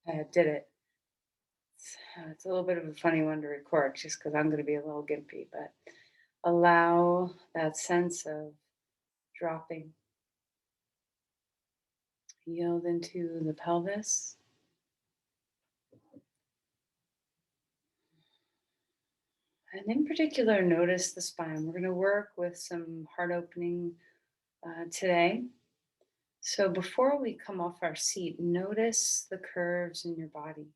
I did it. It's a little bit of a funny one to record just because I'm going to be a little gimpy, but allow that sense of dropping, yield into the pelvis, and in particular, notice the spine. We're going to work with some heart opening today. So before we come off our seat, notice the curves in your body.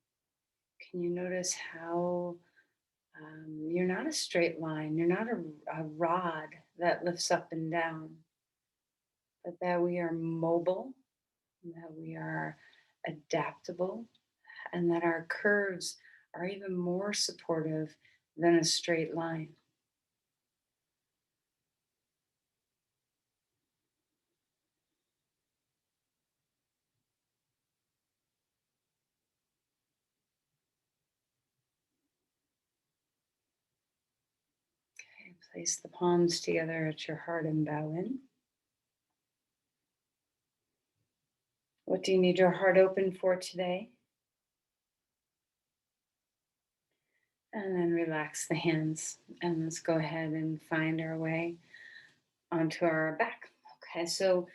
Can you notice how you're not a straight line, you're not a rod that lifts up and down, but that we are mobile, that we are adaptable, and that our curves are even more supportive than a straight line. Okay, place the palms together at your heart and bow in. What do you need your heart open for today? And then relax the hands and let's go ahead and find our way onto our back. Okay, so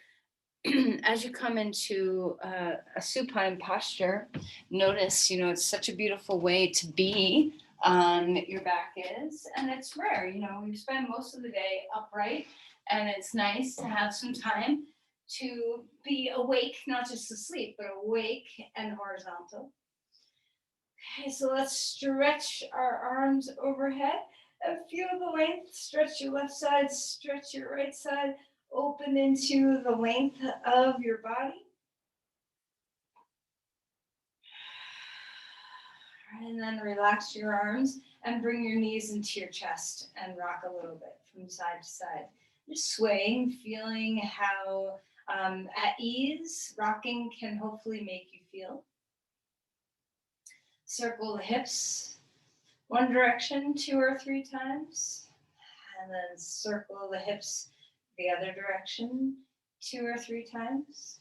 as you come into a supine posture, notice, it's such a beautiful way to be on your back is, and it's rare, you spend most of the day upright, and it's nice to have some time to be awake, not just asleep, but awake and horizontal. Okay, so let's stretch our arms overhead and feel the length. Stretch your left side, stretch your right side, open into the length of your body. And then relax your arms and bring your knees into your chest and rock a little bit from side to side. Just swaying, feeling how at ease rocking can hopefully make you feel. Circle the hips one direction 2 or 3 times, and then circle the hips the other direction 2 or 3 times.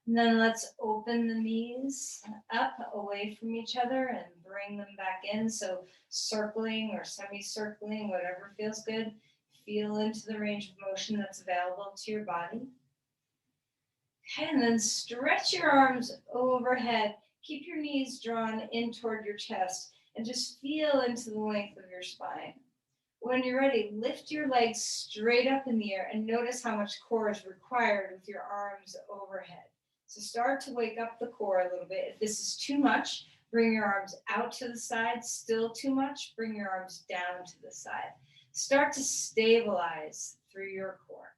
And then let's open the knees up away from each other and bring them back in. So circling or semicircling, whatever feels good. Feel into the range of motion that's available to your body. Okay, and then stretch your arms overhead. Keep your knees drawn in toward your chest and just feel into the length of your spine. When you're ready, lift your legs straight up in the air and notice how much core is required with your arms overhead. So start to wake up the core a little bit. If this is too much, bring your arms out to the side. Still too much, bring your arms down to the side. Start to stabilize through your core.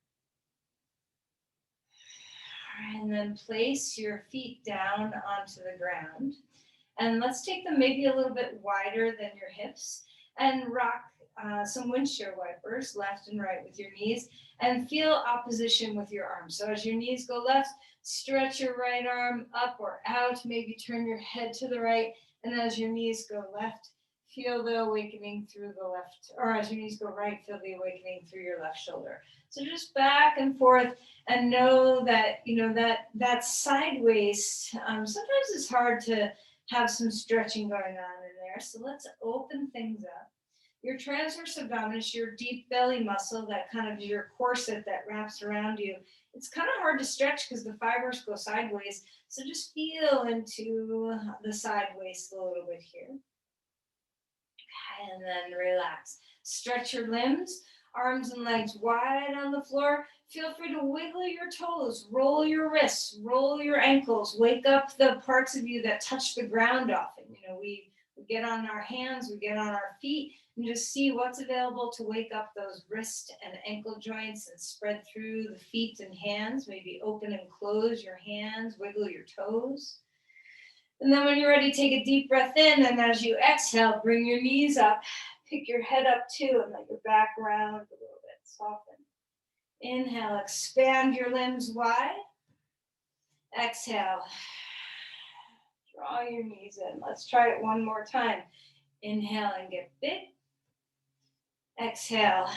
And then place your feet down onto the ground. And let's take them maybe a little bit wider than your hips and rock some windshield wipers left and right with your knees and feel opposition with your arms. So as your knees go left, stretch your right arm up or out, maybe turn your head to the right. And as your knees go left, feel the awakening through the left, or as your knees go right, feel the awakening through your left shoulder. So just back and forth and know that, that sideways, sometimes it's hard to have some stretching going on in there. So let's open things up. Your transverse abdominis, your deep belly muscle, that kind of your corset that wraps around you, it's kind of hard to stretch because the fibers go sideways. So just feel into the side waist a little bit here. And then relax. Stretch your limbs, arms and legs wide on the floor. Feel free to wiggle your toes, roll your wrists, roll your ankles, wake up the parts of you that touch the ground often. We get on our hands, we get on our feet, and just see what's available to wake up those wrist and ankle joints and spread through the feet and hands. Maybe open and close your hands, wiggle your toes. And then when you're ready, take a deep breath in, and as you exhale, bring your knees up, pick your head up too, and let your back round a little bit, soften. Inhale, expand your limbs wide. Exhale, draw your knees in. Let's try it one more time. Inhale and get big. Exhale,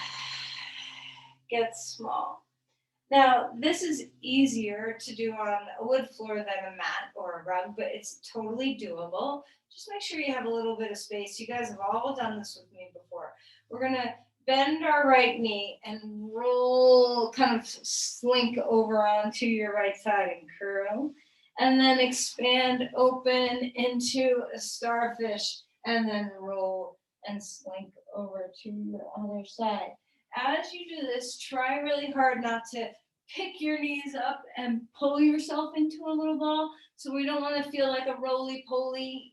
get small. Now, this is easier to do on a wood floor than a mat or a rug, but it's totally doable. Just make sure you have a little bit of space. You guys have all done this with me before. We're going to bend our right knee and roll, kind of slink over onto your right side and curl. And then expand open into a starfish and then roll and slink over to your other side. As you do this, try really hard not to pick your knees up and pull yourself into a little ball. So we don't want to feel like a roly-poly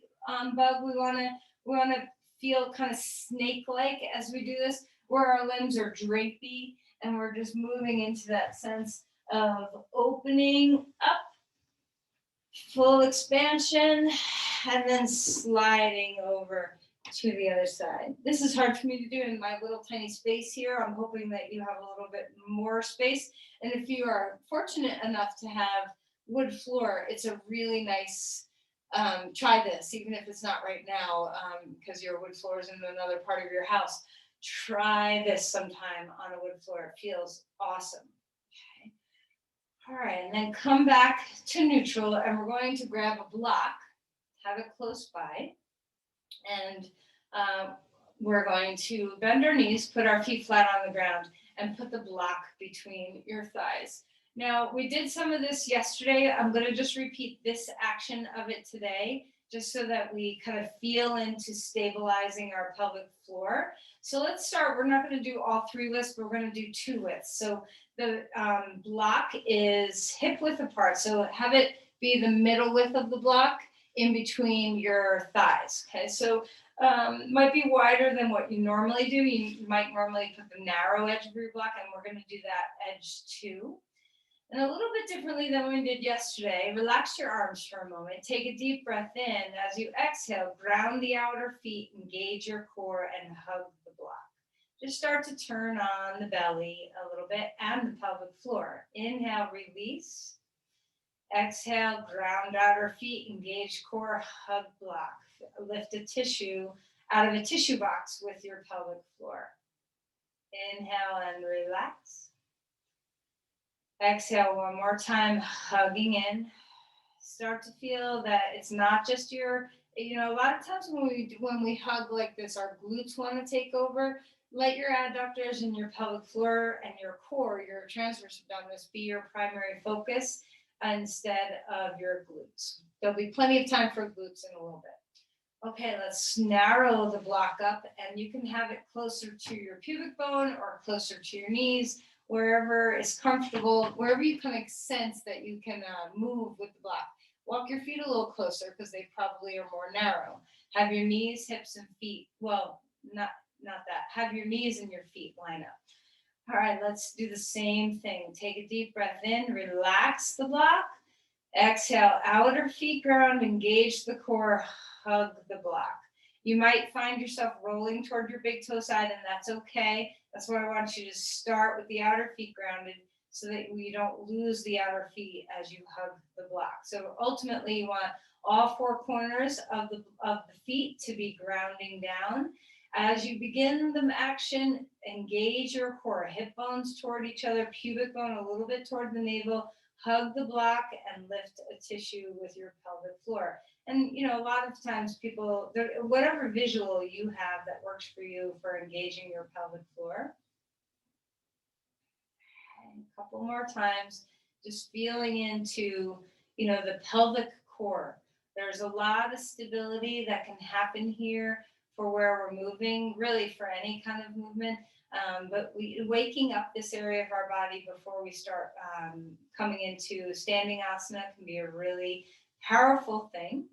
bug. We want to feel kind of snake-like as we do this, where our limbs are drapey and we're just moving into that sense of opening up, full expansion, and then sliding over to the other side. This is hard for me to do in my little tiny space here. I'm hoping that you have a little bit more space. And if you are fortunate enough to have wood floor, it's a really nice, try this, even if it's not right now, because your wood floor is in another part of your house. Try this sometime on a wood floor. It feels awesome. Okay. All right, and then come back to neutral, and we're going to grab a block, have it close by, and we're going to bend our knees, put our feet flat on the ground, and put the block between your thighs. Now, we did some of this yesterday. I'm going to just repeat this action of it today, just so that we kind of feel into stabilizing our pelvic floor. So let's start. We're not going to do all 3 widths, but we're going to do 2 widths. So the block is hip width apart. So have it be the middle width of the block in between your thighs. Okay, so might be wider than what you normally do. You might normally put the narrow edge of your block, and we're going to do that edge too. And a little bit differently than we did yesterday, relax your arms for a moment. Take a deep breath in. As you exhale, ground the outer feet, engage your core, and hug the block. Just start to turn on the belly a little bit and the pelvic floor. Inhale, release. Exhale, ground outer feet, engage core, hug block. Lift a tissue out of a tissue box with your pelvic floor. Inhale and relax. Exhale one more time, hugging in. Start to feel that it's not just your, a lot of times when we hug like this, our glutes want to take over. Let your adductors and your pelvic floor and your core, your transverse abdominis, be your primary focus instead of your glutes. There'll be plenty of time for glutes in a little bit. Okay, let's narrow the block up, and you can have it closer to your pubic bone or closer to your knees, wherever is comfortable, wherever you can sense that you can move with the block. Walk your feet a little closer because they probably are more narrow. Have your knees, hips, and feet, well, not that. Have your knees and your feet line up. All right, let's do the same thing. Take a deep breath in, relax the block. Exhale, outer feet ground, engage the core, hug the block. You might find yourself rolling toward your big toe side, and that's okay. That's why I want you to start with the outer feet grounded so that you don't lose the outer feet as you hug the block. So ultimately, you want all 4 corners of the feet to be grounding down. As you begin the action, engage your core, hip bones toward each other, pubic bone a little bit toward the navel, hug the block, and lift a tissue with your pelvic floor. And, a lot of times people, whatever visual you have that works for you for engaging your pelvic floor. And a couple more times, just feeling into, the pelvic core. There's a lot of stability that can happen here for where we're moving, really for any kind of movement. But waking up this area of our body before we start coming into standing asana can be a really powerful thing.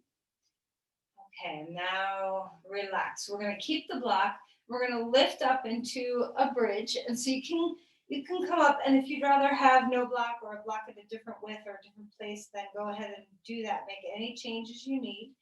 Okay, now relax. We're going to keep the block. We're going to lift up into a bridge. And so you can come up, and if you'd rather have no block or a block at a different width or a different place, then go ahead and do that. Make any changes you need.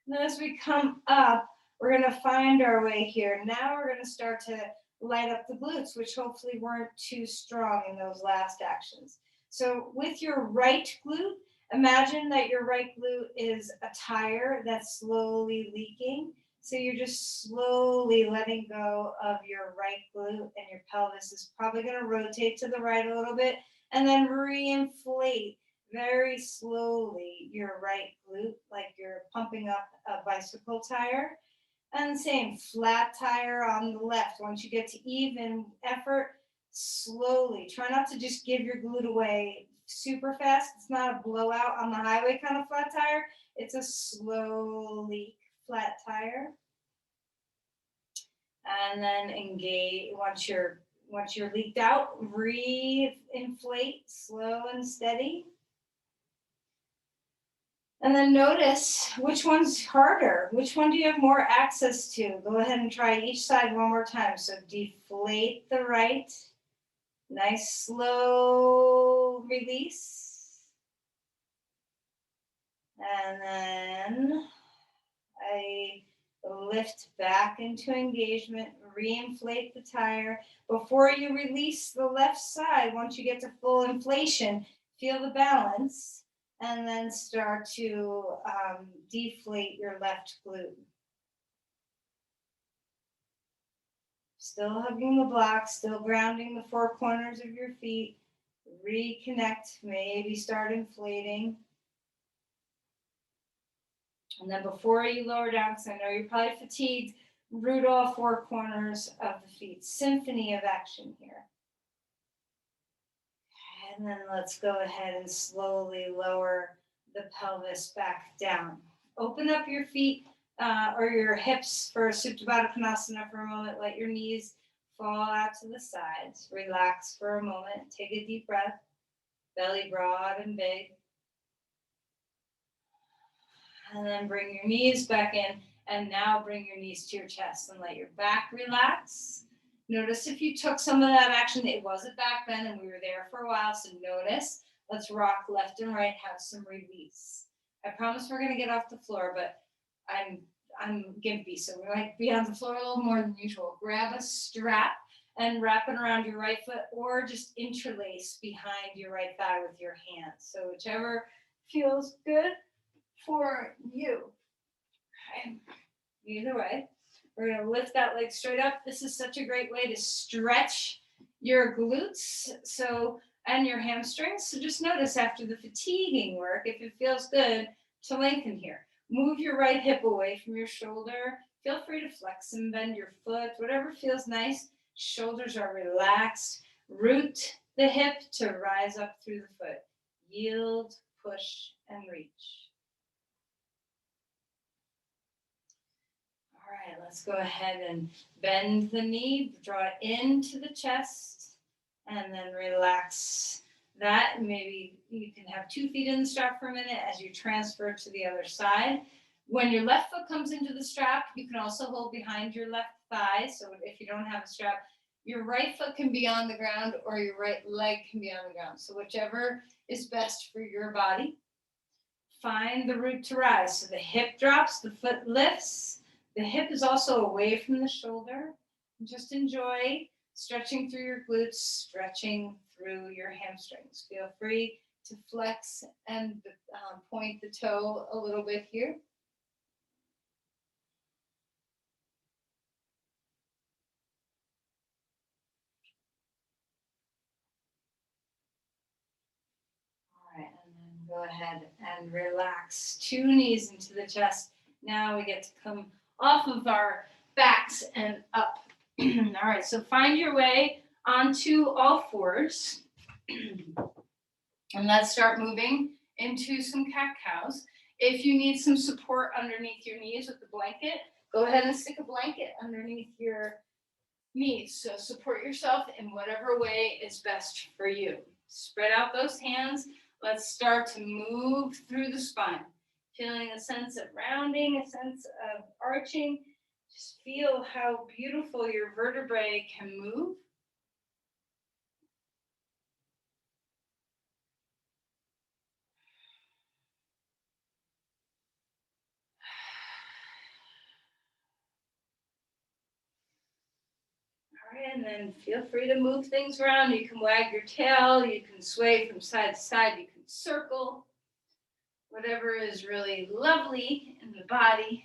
And then as we come up, we're going to find our way here. Now we're going to start to light up the glutes, which hopefully weren't too strong in those last actions. So with your right glute, imagine that your right glute is a tire that's slowly leaking. So you're just slowly letting go of your right glute, and your pelvis is probably going to rotate to the right a little bit. And then reinflate very slowly your right glute, like you're pumping up a bicycle tire. And same, flat tire on the left. Once you get to even effort, slowly. Try not to just give your glute away super fast. It's not a blowout on the highway kind of flat tire. It's a slow leak flat tire. And then engage once you're leaked out, re-inflate, slow and steady. And then notice which one's harder. Which one do you have more access to? Go ahead and try each side one more time. So deflate the right. Nice slow release. And then I lift back into engagement, re-inflate the tire. Before you release the left side, once you get to full inflation, feel the balance, and then start to deflate your left glute. Still hugging the block, still grounding the four corners of your feet. Reconnect, maybe start inflating. And then before you lower down, because I know you're probably fatigued, root all four corners of the feet. Symphony of action here. And then let's go ahead and slowly lower the pelvis back down. Open up your feet or your hips for Supta Baddha Konasana for a moment. Let your knees fall out to the sides. Relax for a moment. Take a deep breath. Belly broad and big. And then bring your knees back in. And now bring your knees to your chest and let your back relax. Notice if you took some of that action, it wasn't back then and we were there for a while. So notice, let's rock left and right, have some release. I promise we're gonna get off the floor, but I'm gimpy, so we might be on the floor a little more than usual. Grab a strap and wrap it around your right foot or just interlace behind your right thigh with your hands. So whichever feels good for you. Okay. Either way, we're going to lift that leg straight up. This is such a great way to stretch your glutes and your hamstrings. So just notice after the fatiguing work, if it feels good, to lengthen here. Move your right hip away from your shoulder. Feel free to flex and bend your foot, whatever feels nice. Shoulders are relaxed. Root the hip to rise up through the foot. Yield, push, and reach. All right, let's go ahead and bend the knee, draw it into the chest, and then relax that. Maybe you can have 2 feet in the strap for a minute as you transfer to the other side. When your left foot comes into the strap, you can also hold behind your left thigh. So if you don't have a strap, your right foot can be on the ground or your right leg can be on the ground. So whichever is best for your body. Find the root to rise. So the hip drops, the foot lifts. The hip is also away from the shoulder. Just enjoy stretching through your glutes, stretching through your hamstrings. Feel free to flex and point the toe a little bit here. All right, and then go ahead and relax. 2 knees into the chest. Now we get to come off of our backs and up. All right, so find your way onto all fours. And let's start moving into some cat-cows. If you need some support underneath your knees with the blanket, go ahead and stick a blanket underneath your knees. So support yourself in whatever way is best for you. Spread out those hands. Let's start to move through the spine. Feeling a sense of rounding, a sense of arching. Just feel how beautiful your vertebrae can move. All right, and then feel free to move things around. You can wag your tail, you can sway from side to side, you can circle. Whatever is really lovely in the body.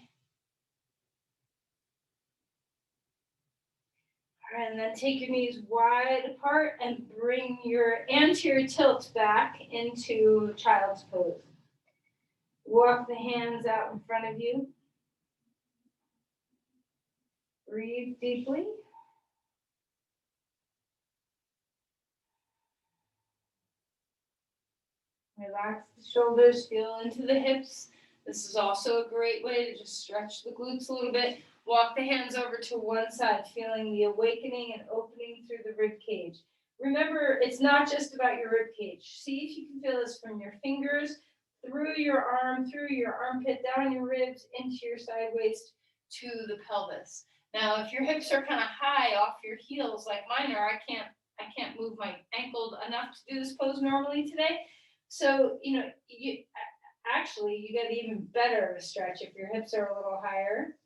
All right, and then take your knees wide apart and bring your anterior tilt back into child's pose. Walk the hands out in front of you. Breathe deeply. Relax the shoulders, feel into the hips. This is also a great way to just stretch the glutes a little bit. Walk the hands over to one side, feeling the awakening and opening through the rib cage. Remember, it's not just about your rib cage. See if you can feel this from your fingers, through your arm, through your armpit, down your ribs, into your side waist, to the pelvis. Now, if your hips are kind of high off your heels like mine are, I can't move my ankle enough to do this pose normally today. So, you get even better of a stretch if your hips are a little higher.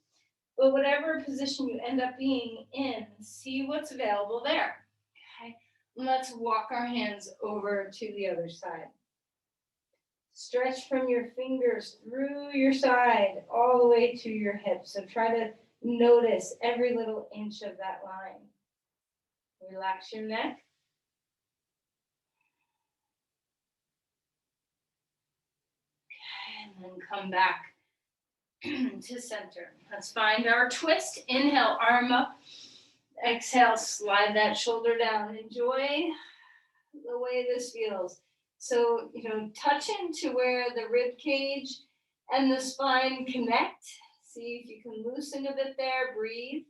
But whatever position you end up being in, see what's available there. Okay, let's walk our hands over to the other side. Stretch from your fingers through your side all the way to your hips. So try to notice every little inch of that line. Relax your neck. And then come back to center. Let's find our twist. Inhale, arm up. Exhale, slide that shoulder down. Enjoy the way this feels. So, touch into where the rib cage and the spine connect. See if you can loosen a bit there. Breathe.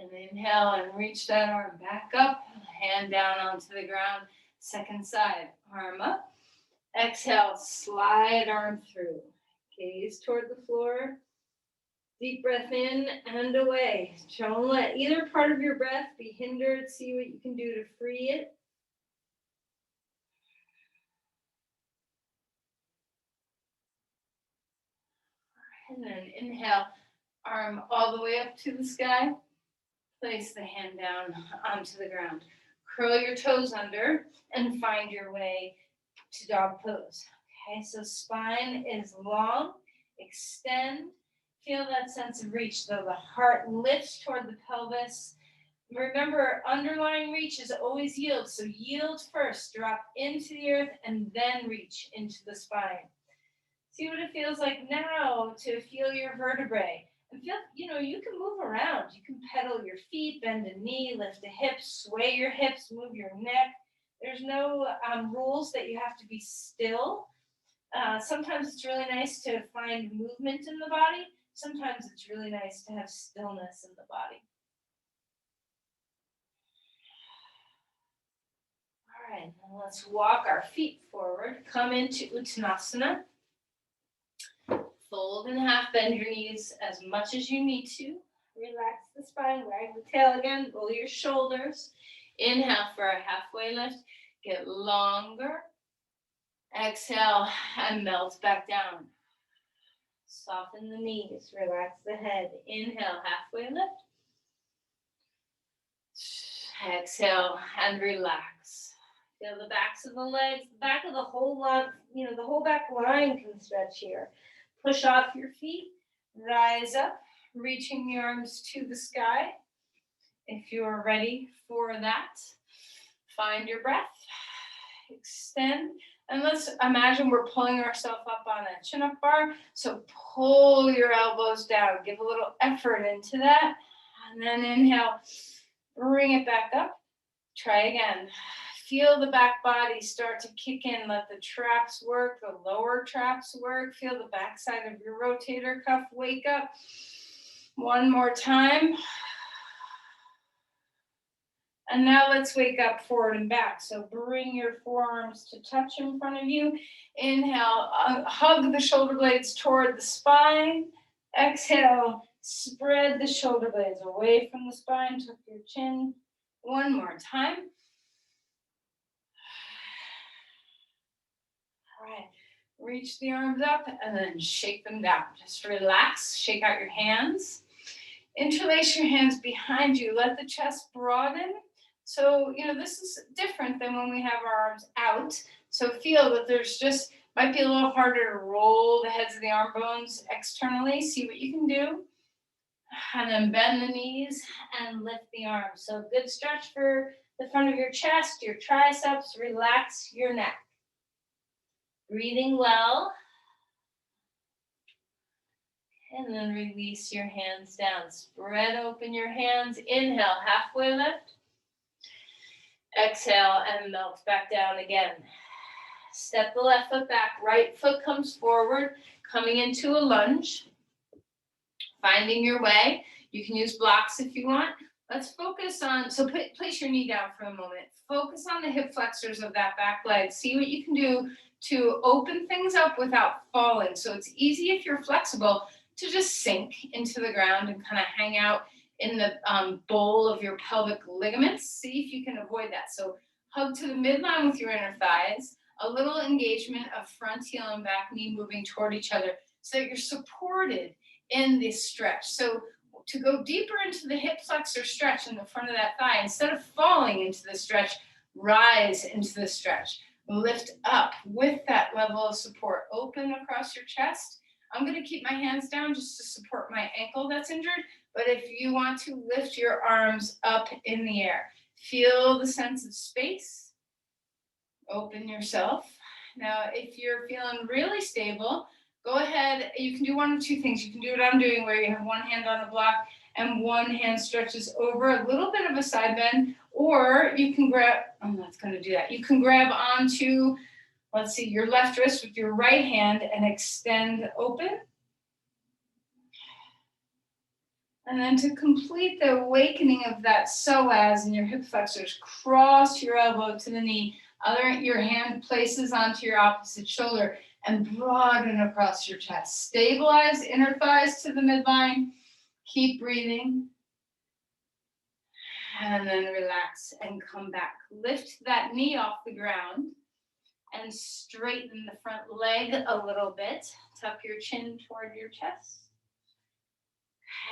And inhale and reach that arm back up. Hand down onto the ground. Second side, arm up. Exhale, slide arm through. Gaze toward the floor. Deep breath in and away. Don't let either part of your breath be hindered. See what you can do to free it. And then inhale, arm all the way up to the sky. Place the hand down onto the ground. Curl your toes under and find your way to dog pose. Okay, so spine is long. Extend. Feel that sense of reach, though the heart lifts toward the pelvis. Remember, underlying reach is always yield. So yield first, drop into the earth, and then reach into the spine. See what it feels like now to feel your vertebrae. And feel, you can move around. You can pedal your feet, bend a knee, lift a hip, sway your hips, move your neck. There's no rules that you have to be still. Sometimes it's really nice to find movement in the body. Sometimes it's really nice to have stillness in the body. All right, now let's walk our feet forward. Come into Uttanasana. Fold in half, bend your knees as much as you need to. Relax the spine, wag the tail again, roll your shoulders. Inhale for a halfway lift. Get longer. Exhale and melt back down. Soften the knees, relax the head. Inhale, halfway lift. Exhale and relax. Feel the backs of the legs, the back of the whole line, the whole back line can stretch here. Push off your feet, rise up, reaching the arms to the sky. If you're ready for that, find your breath, extend, and let's imagine we're pulling ourselves up on a chin-up bar. So pull your elbows down, give a little effort into that, and then inhale, bring it back up. Try again. Feel the back body start to kick in. Let the traps work, the lower traps work. Feel the back side of your rotator cuff wake up. One more time. And now let's wake up forward and back. So bring your forearms to touch in front of you. Inhale, hug the shoulder blades toward the spine. Exhale, spread the shoulder blades away from the spine. Tuck your chin. One more time. All right, reach the arms up and then shake them down. Just relax, shake out your hands. Interlace your hands behind you. Let the chest broaden. So, this is different than when we have our arms out. So feel that there's just Might be a little harder to roll the heads of the arm bones externally. See what you can do. And then bend the knees and lift the arms. So good stretch for the front of your chest, your triceps, relax your neck. Breathing well. And then release your hands down. Spread open your hands. Inhale, halfway lift. Exhale and melt back down again. Step the left foot back. Right foot comes forward, coming into a lunge. Finding your way. You can use blocks if you want. Let's focus on, so place your knee down for a moment. Focus on the hip flexors of that back leg. See what you can do to open things up without falling. So it's easy if you're flexible to just sink into the ground and kind of hang out in the bowl of your pelvic ligaments. See if you can avoid that. So hug to the midline with your inner thighs, a little engagement of front heel and back knee moving toward each other so that you're supported in this stretch. So to go deeper into the hip flexor stretch in the front of that thigh, instead of falling into the stretch, rise into the stretch. Lift up with that level of support. Open across your chest. I'm going to keep my hands down just to support my ankle that's injured, but if you want to lift your arms up in the air, feel the sense of space. Open yourself. Now, if you're feeling really stable, go ahead. You can do one of two things. You can do what I'm doing, where you have one hand on a block and one hand stretches over, a little bit of a side bend, or you can grab, I'm not going to do that. You can grab onto, let's see, your left wrist with your right hand and extend open. And then to complete the awakening of that psoas in your hip flexors, cross your elbow to the knee, your hand places onto your opposite shoulder, and broaden across your chest. Stabilize inner thighs to the midline. Keep breathing. And then relax and come back. Lift that knee off the ground and straighten the front leg a little bit. Tuck your chin toward your chest.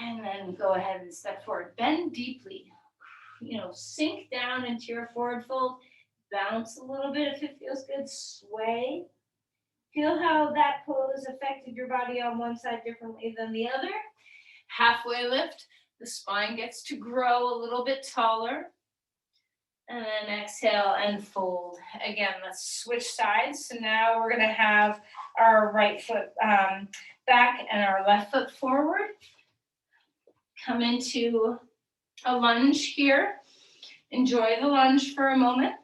And then go ahead and step forward. Bend deeply. Sink down into your forward fold. Bounce a little bit if it feels good. Sway. Feel how that pose affected your body on one side differently than the other. Halfway lift. The spine gets to grow a little bit taller. And then exhale and fold. Again, let's switch sides. So now we're going to have our right foot back and our left foot forward. Come into a lunge here. Enjoy the lunge for a moment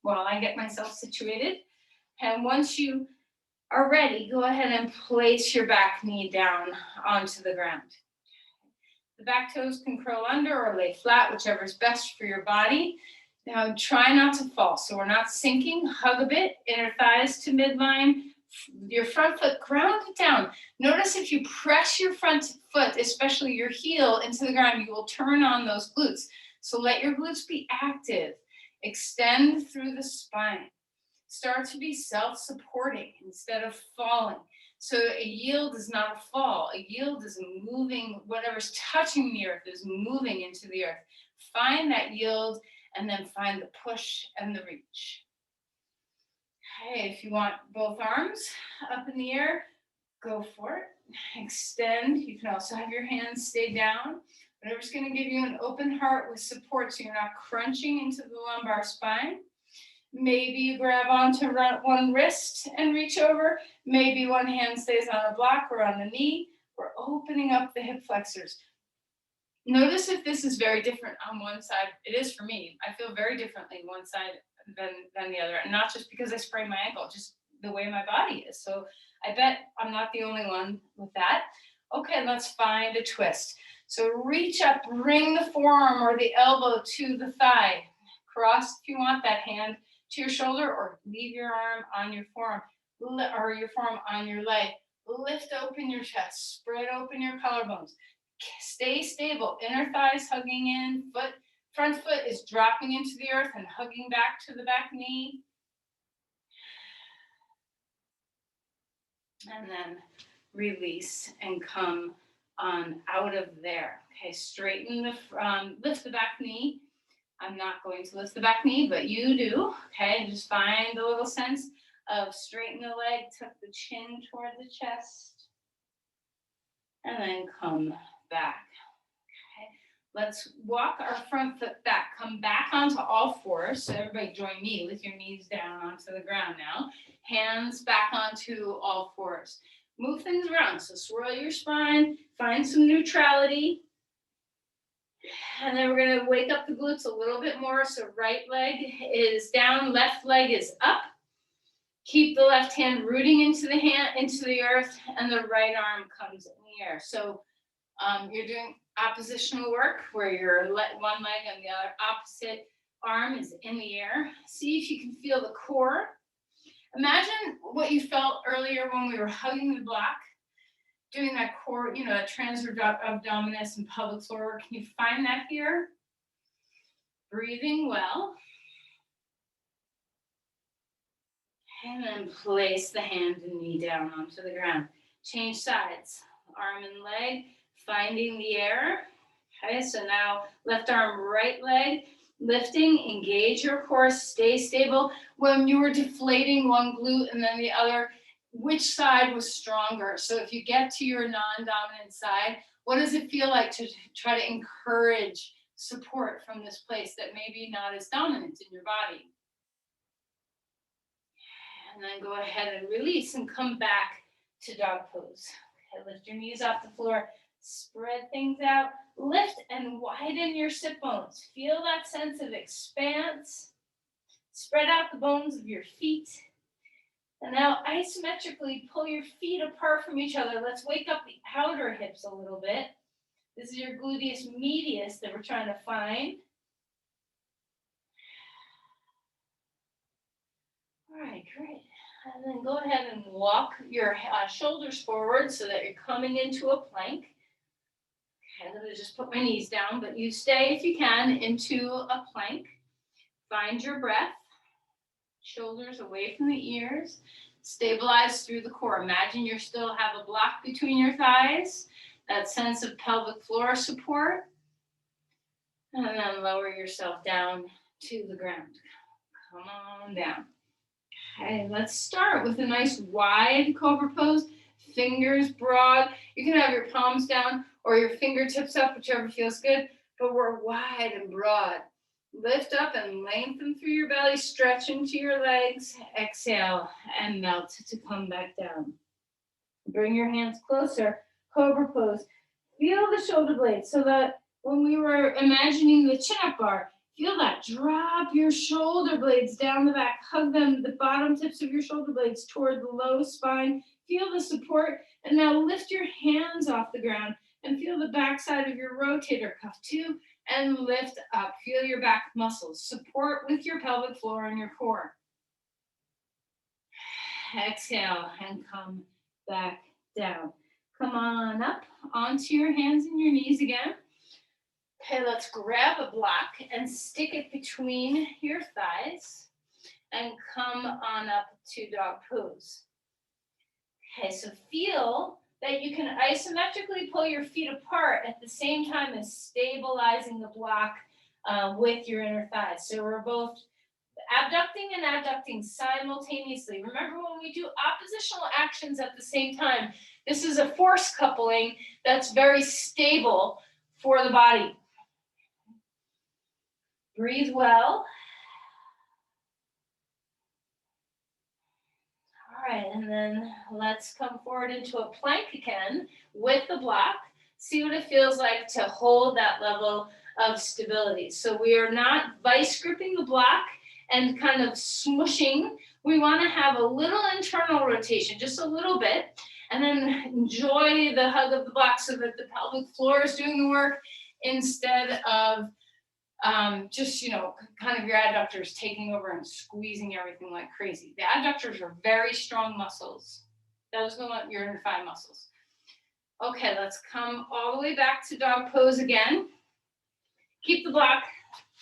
while I get myself situated. And once you are ready, go ahead and place your back knee down onto the ground. The back toes can curl under or lay flat, whichever is best for your body. Now try not to fall. So we're not sinking, hug a bit, inner thighs to midline, your front foot, ground it down. Notice if you press your front foot, especially your heel, into the ground, you will turn on those glutes. So let your glutes be active. Extend through the spine. Start to be self-supporting instead of falling. So a yield is not a fall. A yield is moving, whatever's touching the earth is moving into the earth. Find that yield and then find the push and the reach. Okay, if you want both arms up in the air, go for it. Extend. You can also have your hands stay down. Whatever's going to give you an open heart with support so you're not crunching into the lumbar spine. Maybe you grab onto one wrist and reach over. Maybe one hand stays on a block or on the knee. We're opening up the hip flexors. Notice if this is very different on one side. It is for me. I feel very differently one side than the other. And not just because I sprained my ankle, just the way my body is. So I bet I'm not the only one with that. Okay, let's find a twist. So reach up, bring the forearm or the elbow to the thigh. Cross if you want that hand to your shoulder, or leave your arm on your forearm, or your forearm on your leg. Lift open your chest, spread open your collarbones. Stay stable, inner thighs hugging in, front foot is dropping into the earth and hugging back to the back knee. And then release and come on out of there. Okay, straighten lift the back knee. I'm not going to lift the back knee, but you do. Okay, just find a little sense of straighten the leg, tuck the chin toward the chest, and then come back. Okay, let's walk our front foot back. Come back onto all fours. So everybody join me with your knees down onto the ground now. Hands back onto all fours. Move things around. So swirl your spine, find some neutrality. And then we're going to wake up the glutes a little bit more. So right leg is down, left leg is up. Keep the left hand rooting into the earth, and the right arm comes in the air. So you're doing oppositional work where your one leg and the other opposite arm is in the air. See if you can feel the core. Imagine what you felt earlier when we were hugging the block, doing that core, that transverse abdominis and pelvic floor work. Can you find that here? Breathing well. And then place the hand and knee down onto the ground. Change sides, arm and leg, finding the air. Okay, so now left arm, right leg, lifting, engage your core, stay stable. When you were deflating one glute and then the other, which side was stronger? So if you get to your non-dominant side, what does it feel like to try to encourage support from this place that may be not as dominant in your body? And then go ahead and release and come back to dog pose. Okay, lift your knees off the floor, spread things out, lift and widen your sit bones. Feel that sense of expanse. Spread out the bones of your feet. And now isometrically pull your feet apart from each other. Let's wake up the outer hips a little bit. This is your gluteus medius that we're trying to find. All right, great. And then go ahead and walk your shoulders forward so that you're coming into a plank. Okay, I'm going to just put my knees down, but you stay if you can into a plank. Find your breath. Shoulders away from the ears. Stabilize through the core. Imagine you still have a block between your thighs. That sense of pelvic floor support. And then lower yourself down to the ground. Come on down. Okay, let's start with a nice wide Cobra Pose. Fingers broad. You can have your palms down or your fingertips up, whichever feels good. But we're wide and broad. Lift up and lengthen through your belly. Stretch into your legs. Exhale and melt to come back down. Bring your hands closer. Cobra Pose. Feel the shoulder blades so that when we were imagining the chin-up bar, feel that. Drop your shoulder blades down the back. Hug them, the bottom tips of your shoulder blades toward the low spine. Feel the support. And now lift your hands off the ground and feel the backside of your rotator cuff too. And lift up. Feel your back muscles. Support with your pelvic floor and your core. Exhale and come back down. Come on up onto your hands and your knees again. Okay, let's grab a block and stick it between your thighs and come on up to dog pose. Okay, so feel that you can isometrically pull your feet apart at the same time as stabilizing the block with your inner thighs. So we're both abducting and adducting simultaneously. Remember, when we do oppositional actions at the same time, this is a force coupling that's very stable for the body. Breathe well. All right, and then let's come forward into a plank again with the block. See what it feels like to hold that level of stability. So we are not vice gripping the block and kind of smushing. We want to have a little internal rotation, just a little bit, and then enjoy the hug of the block so that the pelvic floor is doing the work instead of just, kind of your adductors taking over and squeezing everything like crazy. The adductors are very strong muscles. Those go up your inner thigh muscles. Okay, let's come all the way back to dog pose again. Keep the block.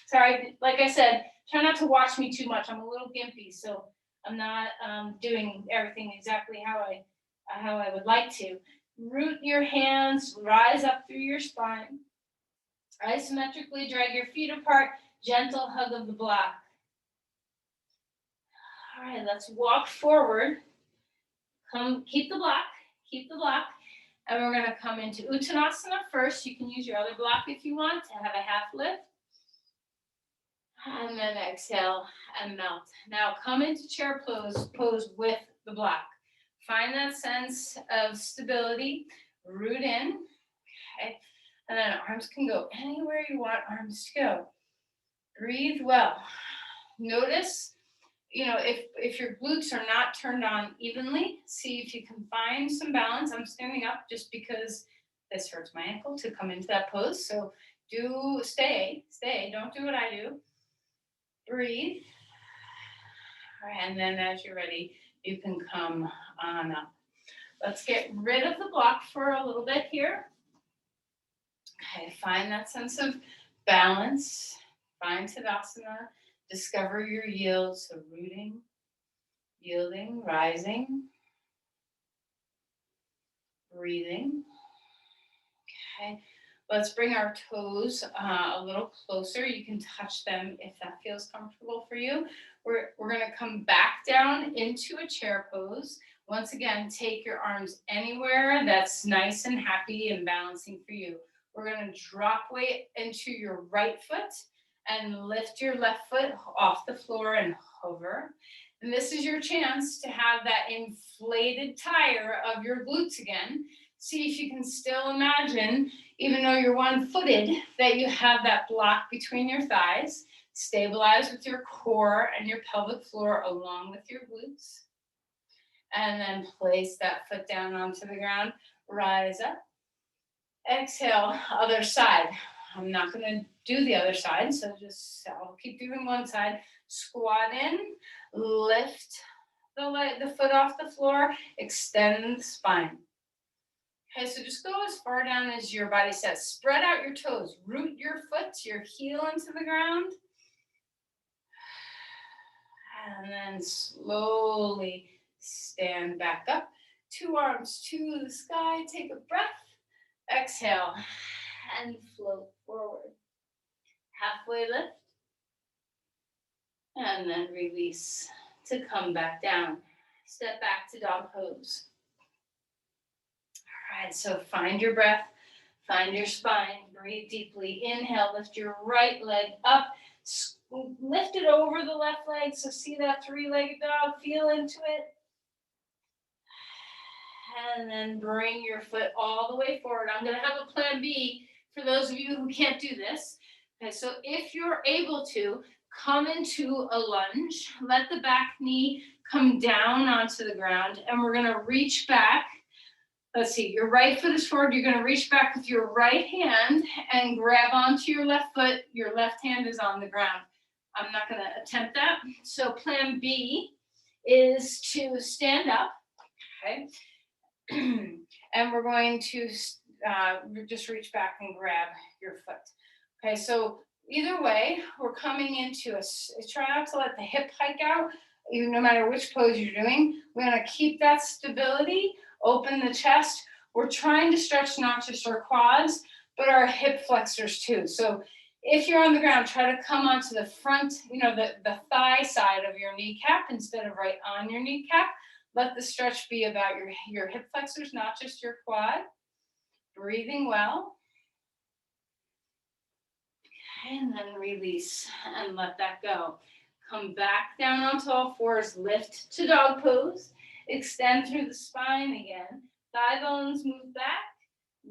Sorry, like I said, try not to watch me too much. I'm a little gimpy, so I'm not doing everything exactly how I would like to. Root your hands, rise up through your spine. Isometrically drag your feet apart, gentle hug of the block. All right, let's walk forward. Keep the block, and we're gonna come into Uttanasana first. You can use your other block if you want to have a half lift. And then exhale and melt. Now come into chair pose with the block. Find that sense of stability, root in, okay? And then arms can go anywhere you want arms to go. Breathe well. Notice, if your glutes are not turned on evenly, see if you can find some balance. I'm standing up just because this hurts my ankle to come into that pose. So stay, don't do what I do. Breathe. And then as you're ready, you can come on up. Let's get rid of the block for a little bit here. Okay, find that sense of balance. Find Tadasana. Discover your yield. So rooting, yielding, rising, breathing. Okay. Let's bring our toes a little closer. You can touch them if that feels comfortable for you. We're going to come back down into a chair pose. Once again, take your arms anywhere that's nice and happy and balancing for you. We're going to drop weight into your right foot and lift your left foot off the floor and hover. And this is your chance to have that inflated tire of your glutes again. See if you can still imagine, even though you're one-footed, that you have that block between your thighs. Stabilize with your core and your pelvic floor along with your glutes. And then place that foot down onto the ground. Rise up. Exhale, other side. I'm not going to do the other side, so I'll keep doing one side. Squat in, lift the foot off the floor, extend the spine. Okay, so just go as far down as your body says. Spread out your toes. Root your foot, your heel into the ground. And then slowly stand back up. Two arms to the sky. Take a breath. Exhale and float forward. Halfway lift. And then release to come back down. Step back to dog pose. All right, so find your breath, find your spine, breathe deeply. Inhale, lift your right leg up, lift it over the left leg. So see that three-legged dog, feel into it. And then bring your foot all the way forward. I'm gonna have a plan B for those of you who can't do this. Okay, so if you're able to, come into a lunge, let the back knee come down onto the ground, and we're gonna reach back. Let's see, your right foot is forward. You're going to reach back with your right hand and grab onto your left foot. Your left hand is on the ground. I'm not going to attempt that. So plan B is to stand up, okay? And we're going to just reach back and grab your foot. Okay, so either way, we're coming into try not to let the hip hike out, even no matter which pose you're doing. We're going to keep that stability. Open the chest. We're trying to stretch not just our quads, but our hip flexors too. So if you're on the ground, try to come onto the front, the thigh side of your kneecap instead of right on your kneecap. Let the stretch be about your hip flexors, not just your quad. Breathing well. And then release and let that go. Come back down onto all fours, lift to dog pose. Extend through the spine again. Thigh bones move back.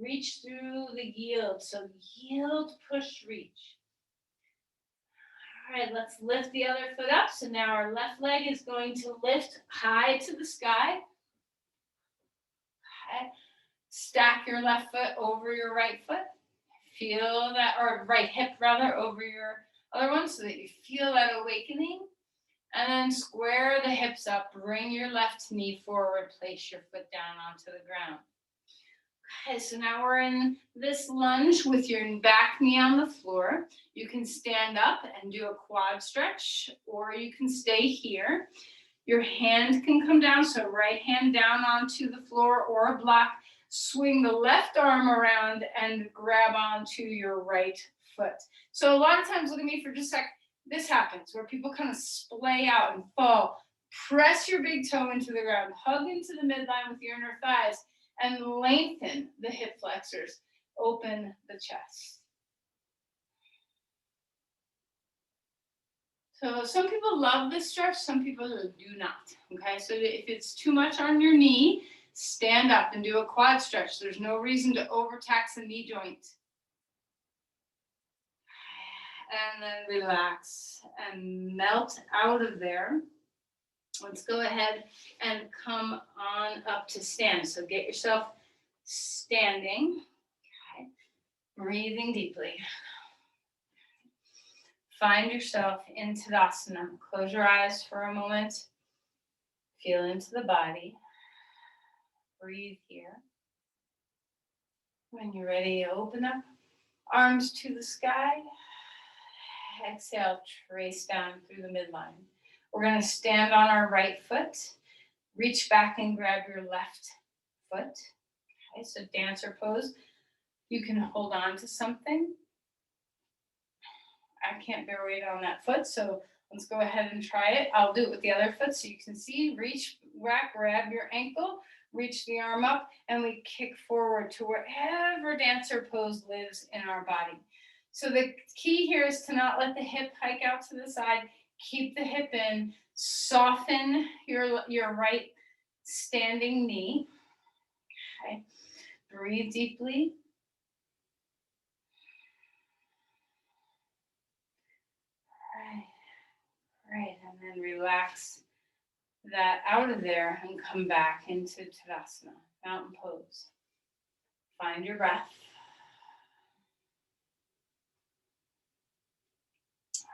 Reach through the yield. So yield, push, reach. All right, let's lift the other foot up. So now our left leg is going to lift high to the sky. Okay. Stack your left foot over your right foot. Feel that, or right hip rather, over your other one so that you feel that awakening. And then square the hips up, bring your left knee forward, place your foot down onto the ground. Okay, so now we're in this lunge with your back knee on the floor. You can stand up and do a quad stretch, or you can stay here. Your hand can come down, so right hand down onto the floor or a block. Swing the left arm around and grab onto your right foot. So a lot of times, look at me for just a sec. This happens where people kind of splay out and fall. Press your big toe into the ground. Hug into the midline with your inner thighs and lengthen the hip flexors. Open the chest. So some people love this stretch, some people do not. Okay, so if it's too much on your knee, stand up and do a quad stretch. There's no reason to overtax the knee joint. And then relax and melt out of there. Let's go ahead and come on up to stand. So get yourself standing. Okay. Breathing deeply. Find yourself in Tadasana. Close your eyes for a moment. Feel into the body. Breathe here. When you're ready, open up. Arms to the sky. Exhale, trace down through the midline. We're going to stand on our right foot. Reach back and grab your left foot. Okay, so dancer pose. You can hold on to something. I can't bear weight on that foot, so let's go ahead and try it. I'll do it with the other foot so you can see. Reach back, grab your ankle, reach the arm up, and we kick forward to wherever dancer pose lives in our body. So the key here is to not let the hip hike out to the side. Keep the hip in. Soften your right standing knee. Okay. Breathe deeply. Right, and then relax that out of there and come back into Tadasana, mountain pose. Find your breath.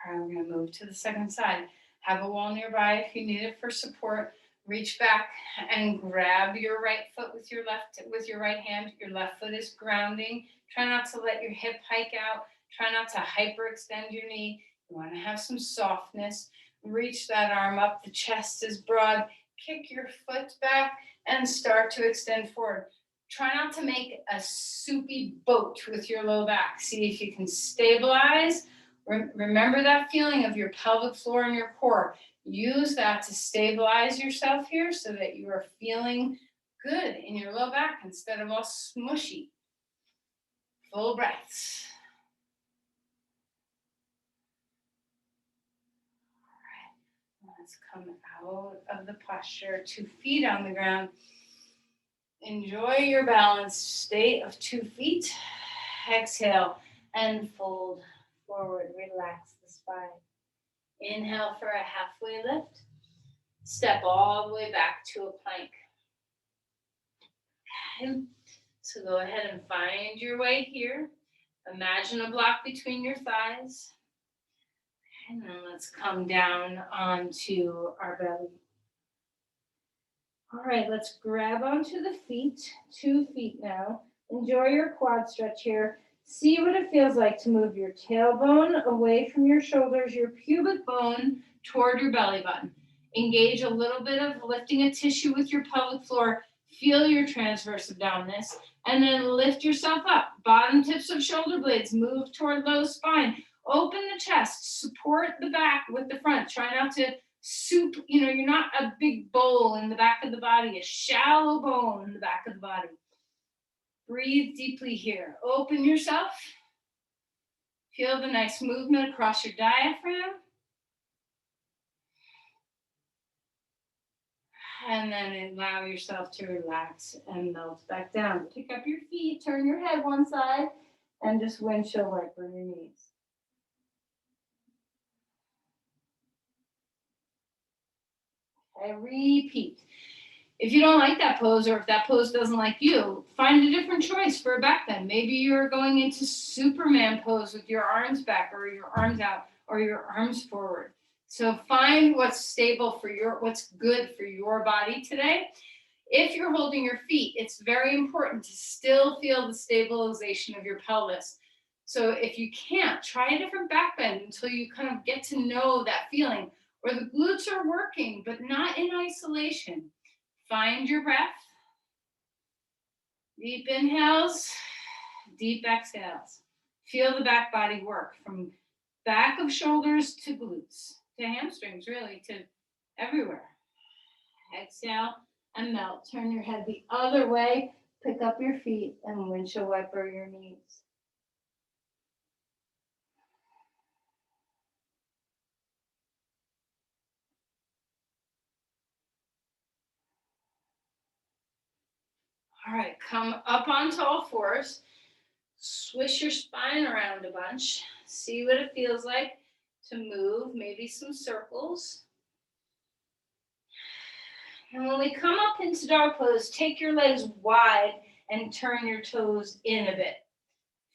All right, we're going to move to the second side. Have a wall nearby if you need it for support. Reach back and grab your right foot with your right hand. Your left foot is grounding. Try not to let your hip hike out. Try not to hyperextend your knee. You want to have some softness. Reach that arm up. The chest is broad. Kick your foot back and start to extend forward. Try not to make a soupy boat with your low back. See if you can stabilize. Remember that feeling of your pelvic floor and your core. Use that to stabilize yourself here so that you are feeling good in your low back instead of all smushy. Full breaths. All right, let's come out of the posture, 2 feet on the ground. Enjoy your balanced state of 2 feet. Exhale and fold forward. Relax the spine. Inhale for a halfway lift. Step all the way back to a plank. Okay. So go ahead and find your way here. Imagine a block between your thighs. And then let's come down onto our belly. All right, let's grab onto the feet, 2 feet now. Enjoy your quad stretch here. See what it feels like to move your tailbone away from your shoulders, your pubic bone toward your belly button. Engage a little bit of lifting a tissue with your pelvic floor. Feel your transverse abdominis. And then lift yourself up. Bottom tips of shoulder blades move toward low spine. Open the chest. Support the back with the front. Try not to soup, you're not a big bowl in the back of the body, a shallow bone in the back of the body. Breathe deeply here. Open yourself. Feel the nice movement across your diaphragm. And then allow yourself to relax and melt back down. Pick up your feet, turn your head one side, and just windshield wiper your knees. Okay, repeat. If you don't like that pose, or if that pose doesn't like you, find a different choice for a back bend. Maybe you're going into Superman pose with your arms back, or your arms out, or your arms forward. So find what's stable for what's good for your body today. If you're holding your feet, it's very important to still feel the stabilization of your pelvis. So if you can't, try a different back bend until you kind of get to know that feeling, where the glutes are working, but not in isolation. Find your breath. Deep inhales, deep exhales. Feel the back body work from back of shoulders to glutes, to hamstrings, really, to everywhere. Exhale and melt. Turn your head the other way. Pick up your feet and windshield wiper your knees. All right, come up onto all fours. Swish your spine around a bunch. See what it feels like to move, maybe some circles. And when we come up into dog pose, take your legs wide and turn your toes in a bit.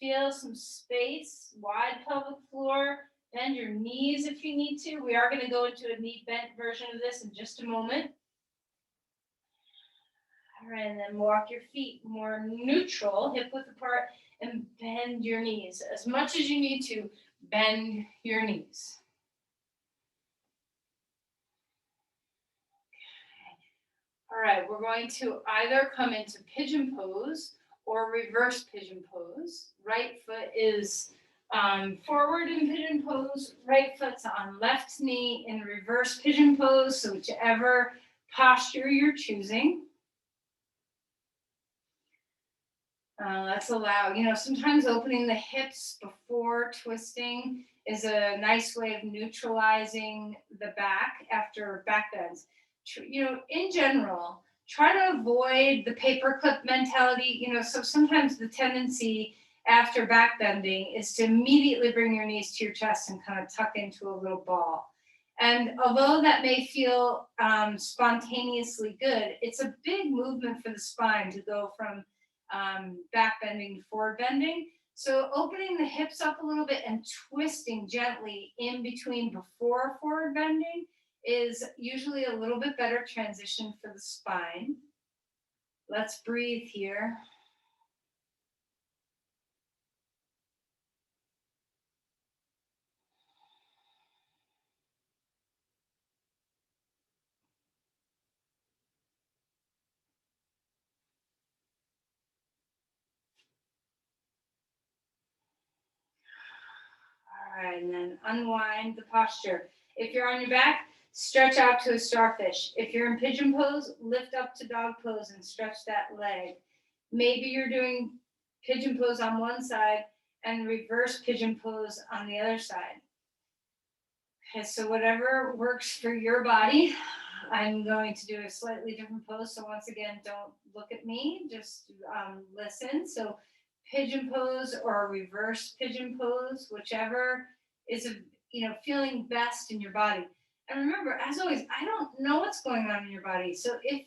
Feel some space, wide pelvic floor. Bend your knees if you need to. We are going to go into a knee bent version of this in just a moment. All right, and then walk your feet more neutral, hip width apart, and bend your knees. As much as you need to, bend your knees. All right, we're going to either come into pigeon pose or reverse pigeon pose. Right foot is forward in pigeon pose, right foot's on left knee in reverse pigeon pose, so whichever posture you're choosing. Let's allow, sometimes opening the hips before twisting is a nice way of neutralizing the back after back bends. In general, try to avoid the paperclip mentality. So sometimes the tendency after back bending is to immediately bring your knees to your chest and kind of tuck into a little ball. And although that may feel spontaneously good, it's a big movement for the spine to go from back bending to forward bending. So opening the hips up a little bit and twisting gently in between before forward bending is usually a little bit better transition for the spine. Let's breathe here. All right, and then unwind the posture. If you're on your back, stretch out to a starfish. If you're in pigeon pose, lift up to dog pose and stretch that leg. Maybe you're doing pigeon pose on one side and reverse pigeon pose on the other side. Okay, so whatever works for your body. I'm going to do a slightly different pose. So once again, don't look at me, just listen. So pigeon pose or reverse pigeon pose, whichever is feeling best in your body. And remember, as always, I don't know what's going on in your body. So if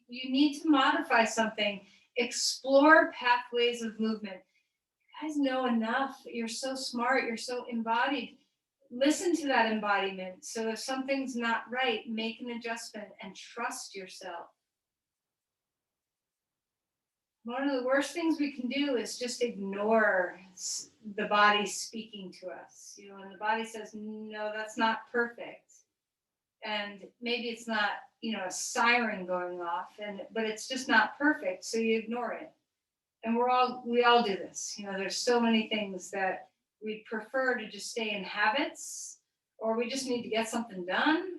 you need to modify something, explore pathways of movement. You guys know enough. You're so smart. You're so embodied. Listen to that embodiment. So if something's not right, make an adjustment and trust yourself. One of the worst things we can do is just ignore the body speaking to us. And the body says, no, that's not perfect. And maybe it's not, a siren going off, but it's just not perfect. So you ignore it. And we all do this. There's so many things that we prefer to just stay in habits, or we just need to get something done.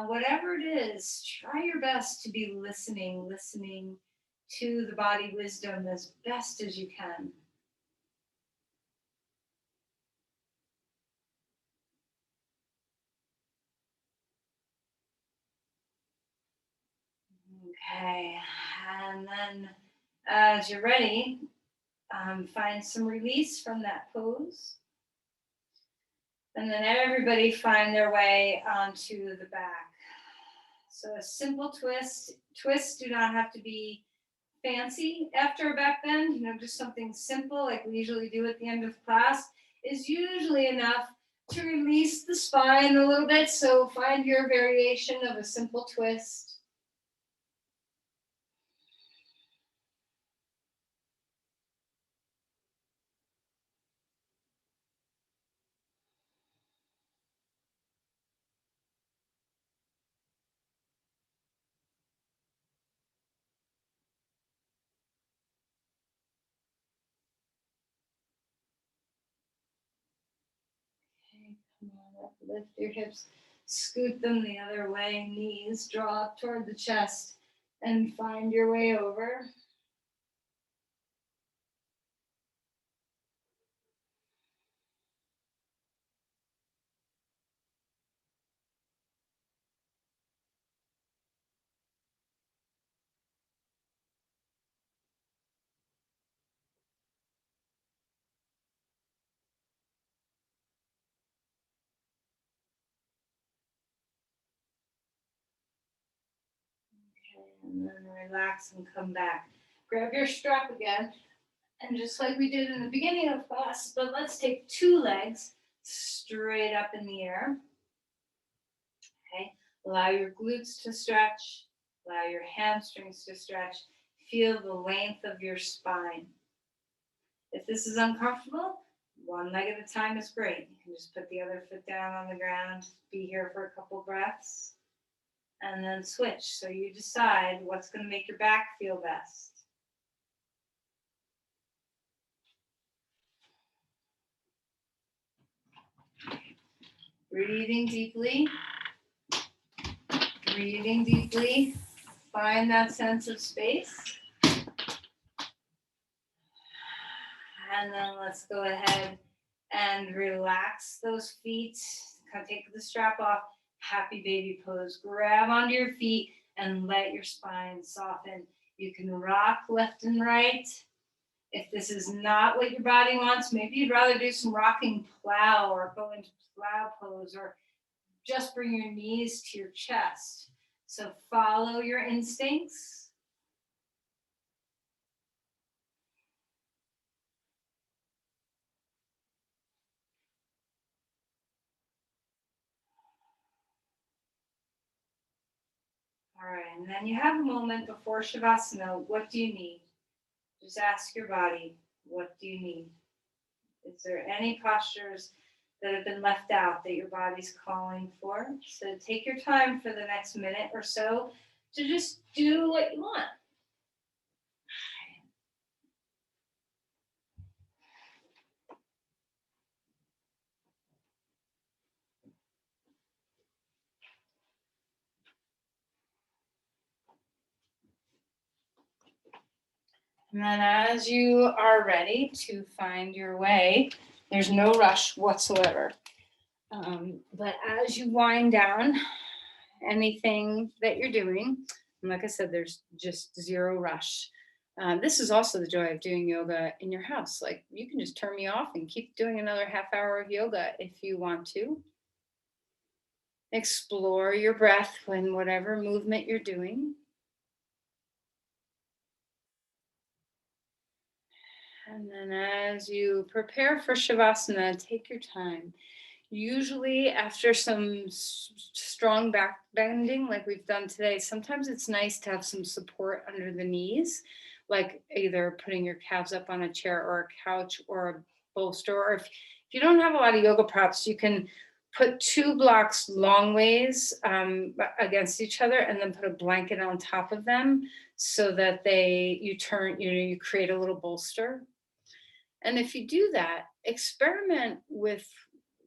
Whatever it is, try your best to be listening to the body wisdom as best as you can. Okay, and then as you're ready, find some release from that pose. And then everybody find their way onto the back. So a simple twist. Twists do not have to be fancy after a back bend. Just something simple like we usually do at the end of class is usually enough to release the spine a little bit. So find your variation of a simple twist. Come on up, lift your hips. Scoot them the other way, knees draw up toward the chest, and find your way over. And then relax and come back. Grab your strap again. And just like we did in the beginning of class, but let's take 2 legs straight up in the air. Okay. Allow your glutes to stretch. Allow your hamstrings to stretch. Feel the length of your spine. If this is uncomfortable, 1 leg at a time is great. You can just put the other foot down on the ground, be here for a couple breaths, and then switch. So you decide what's going to make your back feel best. Breathing deeply. Breathing deeply. Find that sense of space. And then let's go ahead and relax those feet. Kind of take the strap off. Happy baby pose. Grab onto your feet and let your spine soften. You can rock left and right. If this is not what your body wants, maybe you'd rather do some rocking plow or go into plow pose or just bring your knees to your chest. So follow your instincts. All right, and then you have a moment before Shavasana. What do you need? Just ask your body, what do you need? Is there any postures that have been left out that your body's calling for? So take your time for the next minute or so to just do what you want. And then as you are ready to find your way, there's no rush whatsoever. But as you wind down anything that you're doing, and like I said, there's just zero rush. This is also the joy of doing yoga in your house. Like you can just turn me off and keep doing another half hour of yoga if you want to. Explore your breath when whatever movement you're doing. And then as you prepare for Shavasana, take your time. Usually after some strong back bending like we've done today, sometimes it's nice to have some support under the knees, like either putting your calves up on a chair or a couch or a bolster. Or if you don't have a lot of yoga props, you can put 2 blocks long ways against each other and then put a blanket on top of them so that you create a little bolster. And if you do that, experiment with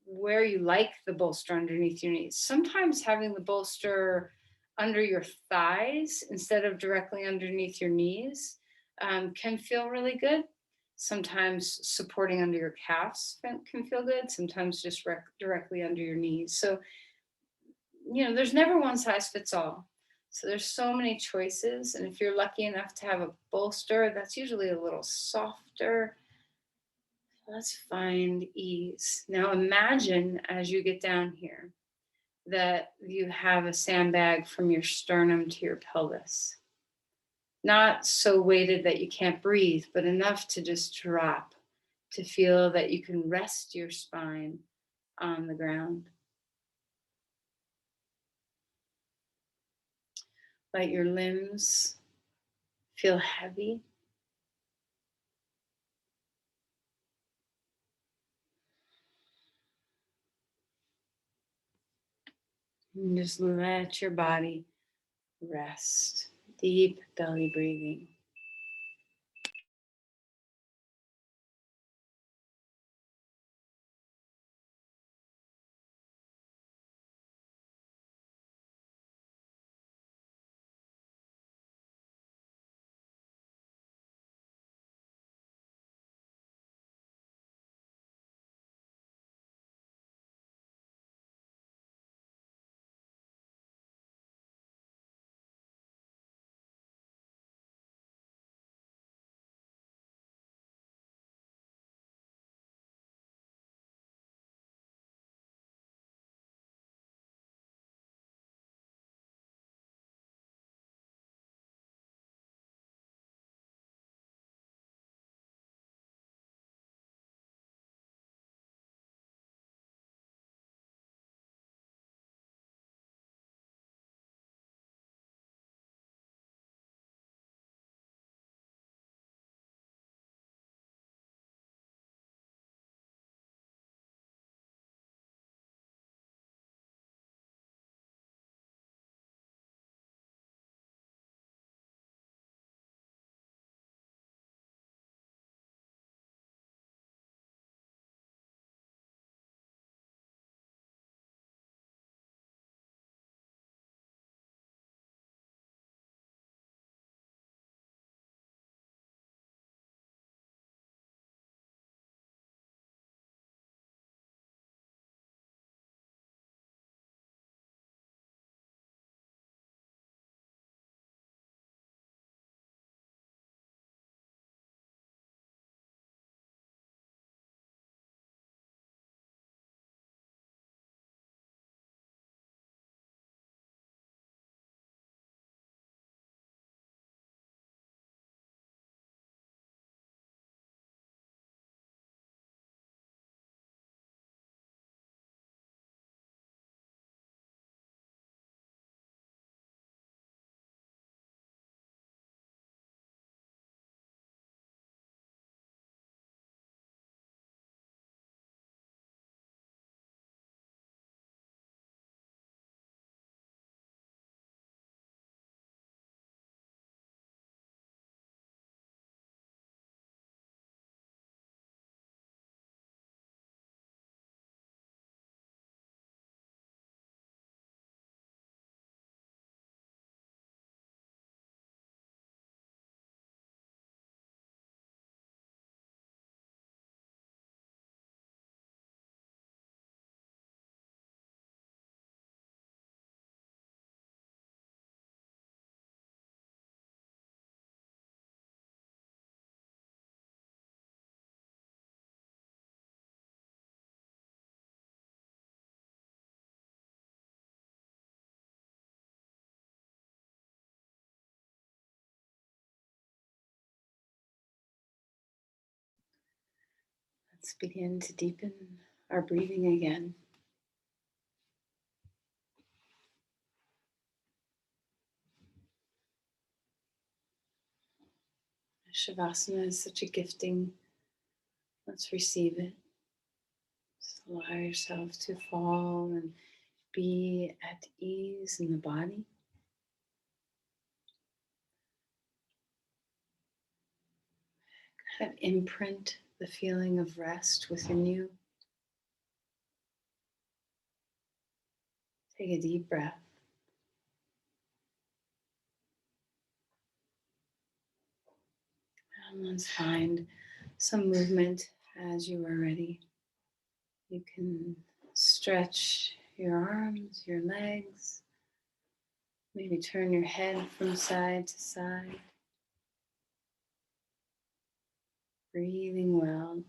where you like the bolster underneath your knees. Sometimes having the bolster under your thighs instead of directly underneath your knees can feel really good. Sometimes supporting under your calves can feel good. Sometimes just directly under your knees. So, there's never one size fits all. So there's so many choices. And if you're lucky enough to have a bolster, that's usually a little softer. Let's find ease. Now imagine as you get down here that you have a sandbag from your sternum to your pelvis. Not so weighted that you can't breathe, but enough to just drop, to feel that you can rest your spine on the ground. Let your limbs feel heavy. And just let your body rest. Deep belly breathing. Let's begin to deepen our breathing again. Shavasana is such a gifting. Let's receive it. Just allow yourself to fall and be at ease in the body. Kind of imprint the feeling of rest within you. Take a deep breath. And let's find some movement as you are ready. You can stretch your arms, your legs, maybe turn your head from side to side. Breathing well.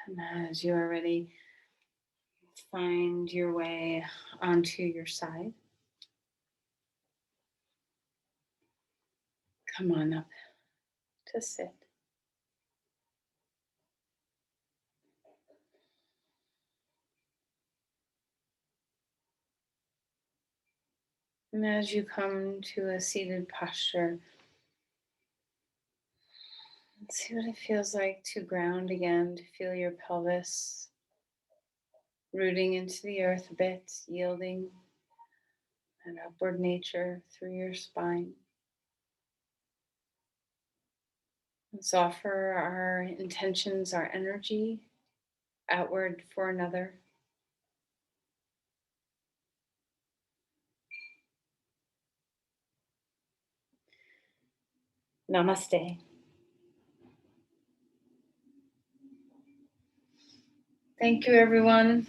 And as you are ready, find your way onto your side. Come on up to sit. And as you come to a seated posture, see what it feels like to ground again, to feel your pelvis rooting into the earth a bit, yielding an upward nature through your spine. Let's offer our intentions, our energy outward for another. Namaste. Thank you, everyone.